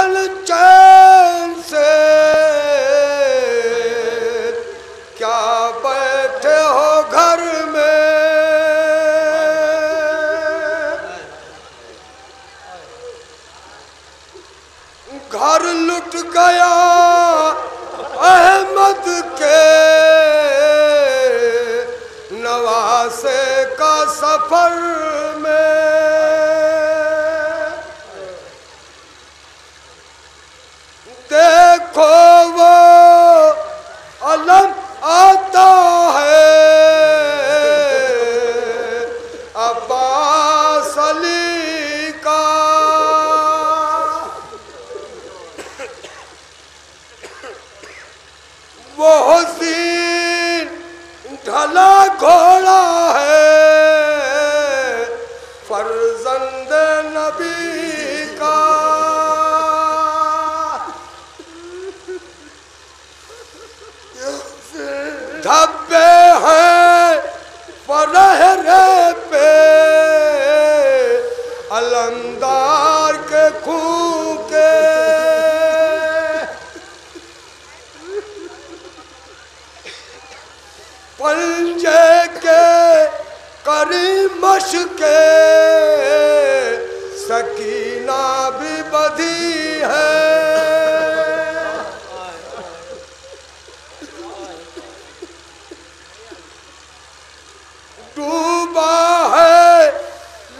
रहन चैन से क्या बैठे हो घर में। घर लुट गया अहमद के नवासे का सफर में। देखो वो अलम आता है अब्बास अली का। वो हुसैन ढला घोड़ा है फर्जंद नबी का। धब्बे हैं फरहरे पे अलमदार के खून के। पंजे के करीमश के सकीना भी बधी है। डूबा है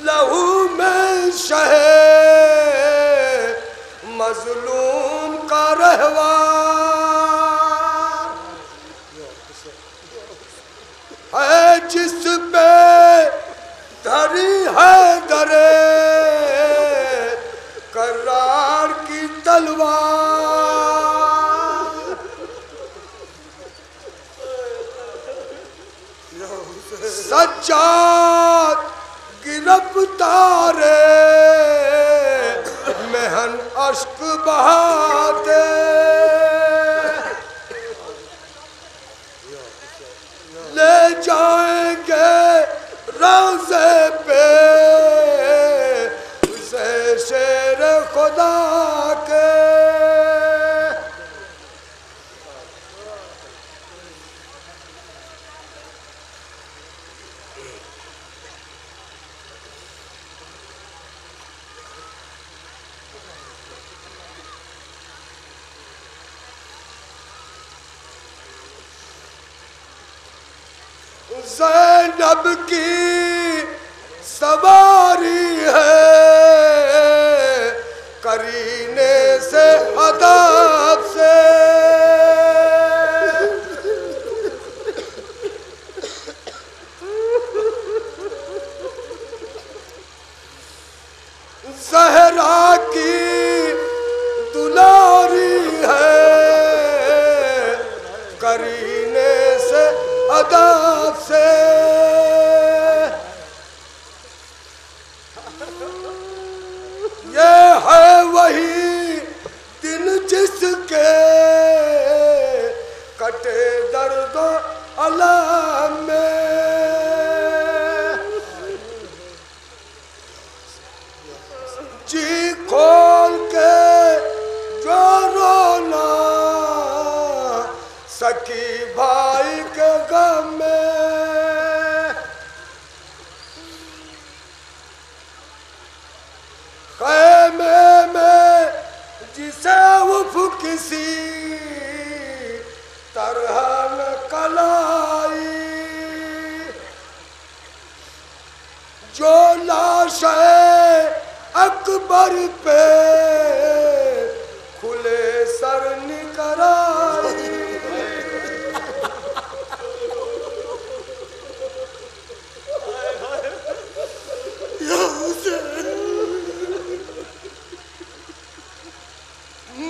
लहू में शहे मजलूम का रहवार है जिस पे धरी है दरे करार की तलवार। सज्जाद गिरफ्तारे मेहन अश्क बहाते। ले जाएंगे रोज़े पे उसे शेर खुदा के। ज़ैनब की सवारी है करीने से अदब से। ज़हरा की दुलारी है करीने से अदब से। ये है वही दिन जिसके कटे दर्द अलम में। जी खोल के जो रोना सकी भाई के गम में। ख़ैमे में जिसे उफ किसी तरह न कलाई जो लाश है अकबर पे खुले सर निकर आई।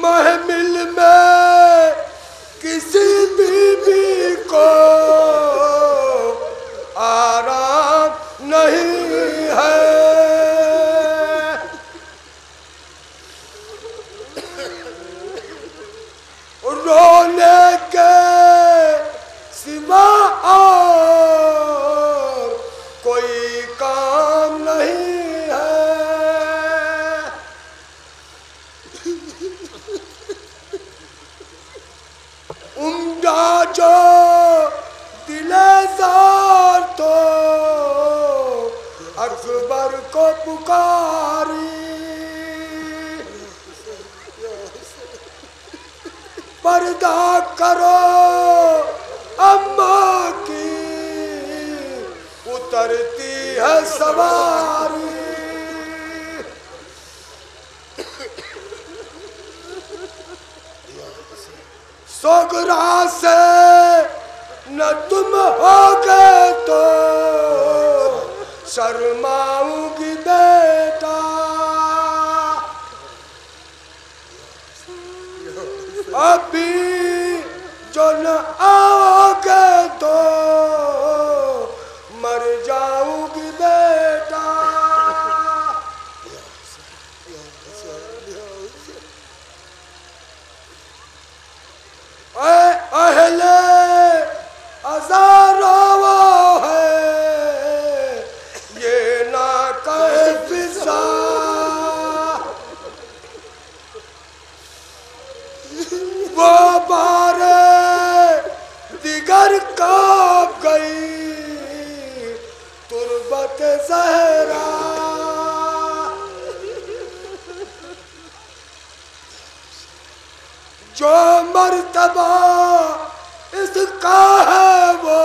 महमिल में किसी बीबी को आराम नहीं है। अकबर को पुकारी, पर्दा करो अम्मा की उतरती है सवारी। सोगरा से न तुम होगे तो शर्माऊंगी बेटा, अभी जो न आओगे तो मर जाऊंगी बेटा। अहले हजारों वो है ये ना कहे फिजा, वो बारे दिगर कांप गई तुरबत ज़हरा। जो मर्तबा इसका है वो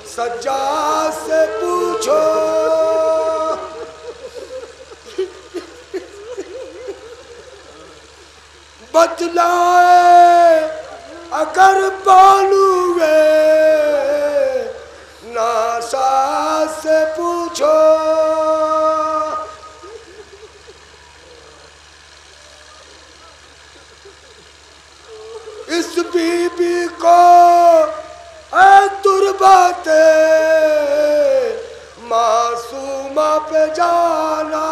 सज्जाद से पूछो, बतलाए अगर बालूए नासा से पूछो। इस बीबी को ऐ तुरबते मासूमा पे जाना,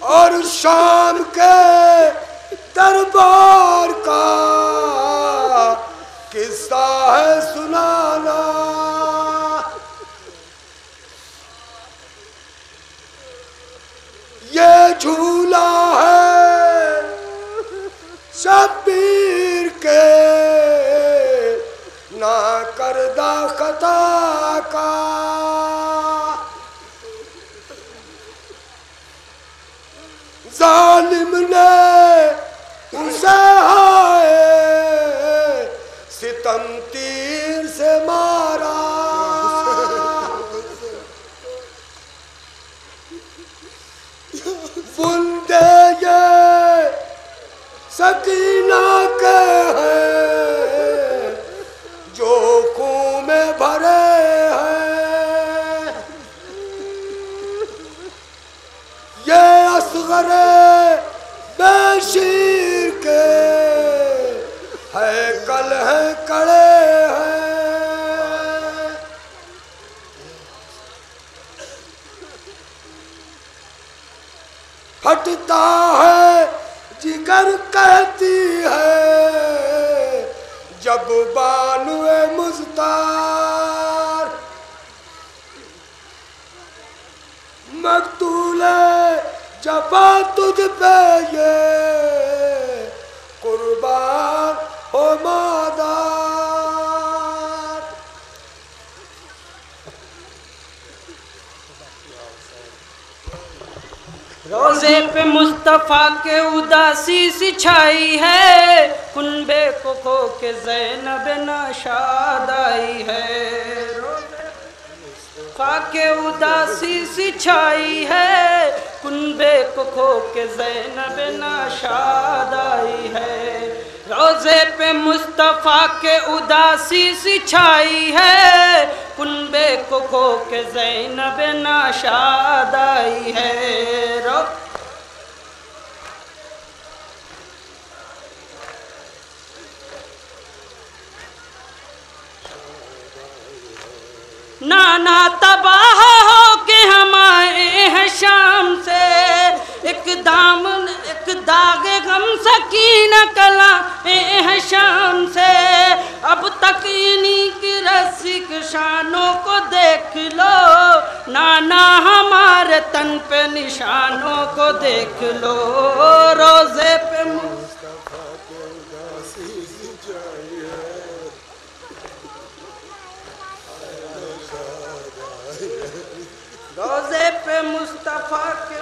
और शाम के दरबार का किस्सा है सुनाना। ये झूला है शब्बीर के ना करदा खता का, जालिम ने उसे हाय सितम तीर से मारा। बुंदे ये सकीना के हैं जो खून में भरे हैं, ये असगरे बेशीर के है कल है कड़े हैं। फटता है जिगर कहती है जब बानुए मुज़्तार, मकतूले जबा तुझ पे ये कुर्बान हो मादार। रोज़े पे मुस्तफ़ा के उदासी सी छाई है, कुनबे को खो के ज़ैनब नाशाद आई है। मुस्तफ़ा के उदासी सी छाई है, कुनबे को खो के ज़ैनब नाशाद आई है। रोज़े पे मुस्तफ़ा के उदासी सी छाई है, कुनबे को खो के ज़ैनब नाशाद आई है। नाना तबाह हो के हम आए हैं शाम से, एक दाग गम सकीना कला हैं शाम से। अब तक इन्हीं की रसिक शानों को देख लो, नाना हमारे तन पे निशानों को देख लो। रोज़े पे मुस्तफ़ा के उदासी सी छाई है, मुस्तफ़ा के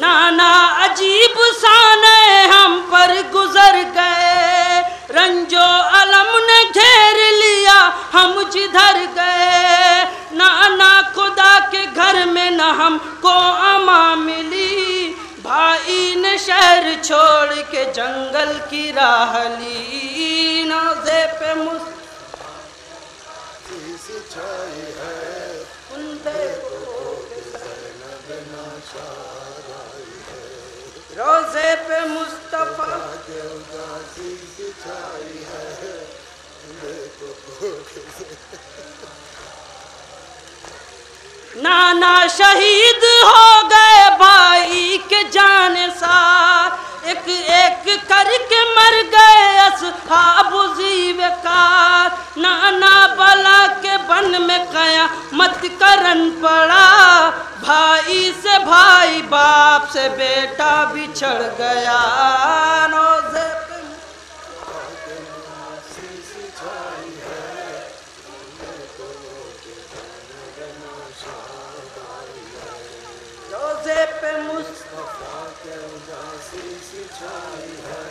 नाना अजीब शाने हम पर गुजर गए, रंजो अलम ने घेर लिया हम जिधर गए। नाना खुदा के घर में न हमको अमा मिली, भाई ने शहर छोड़ के जंगल की राह ली। नौज़े पे रोज़े पे मुस्तफ़ा नाना शहीद हो गए भाई के जाने सार, एक एक करके मर गए अस्हाबु ज़ीवकार। नाना बला के बन में क़यामत करन पड़ा, भाई से भाई बाप से बेटा बिछड़ गया। रोज़े पे मुस्तफ़ा के उदासी सी छाई है,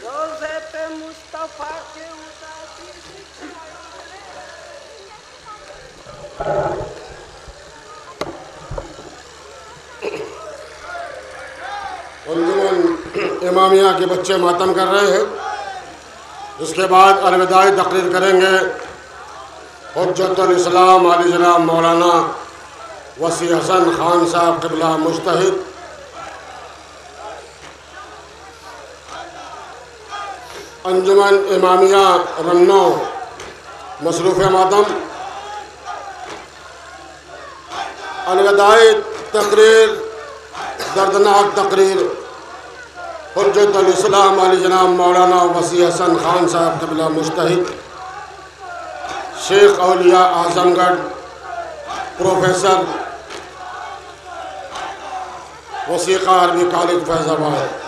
रोज़े पे मुस्तफ़ा के उदासी सी अंजुमन इमामिया के बच्चे मातम कर रहे हैं। उसके बाद अलविदाई तकरीर करेंगे हुज्जतुल इस्लाम आली जनाब मौलाना वसी हसन खान साहब क़िबला मुज्तहिद। अंजुमन इमामिया रन्नो मसरूफ़ मातम। अलविदाई तकरीर दर्दनाक तकरीर हुज्जतुल इस्लाम आली जनाब मौलाना वसी हसन खान साहब क़िबला मुज्तहिद, शेख औलिया आजमगढ़, प्रोफेसर वसीक़ा अरबी कॉलेज फैज़ाबाद।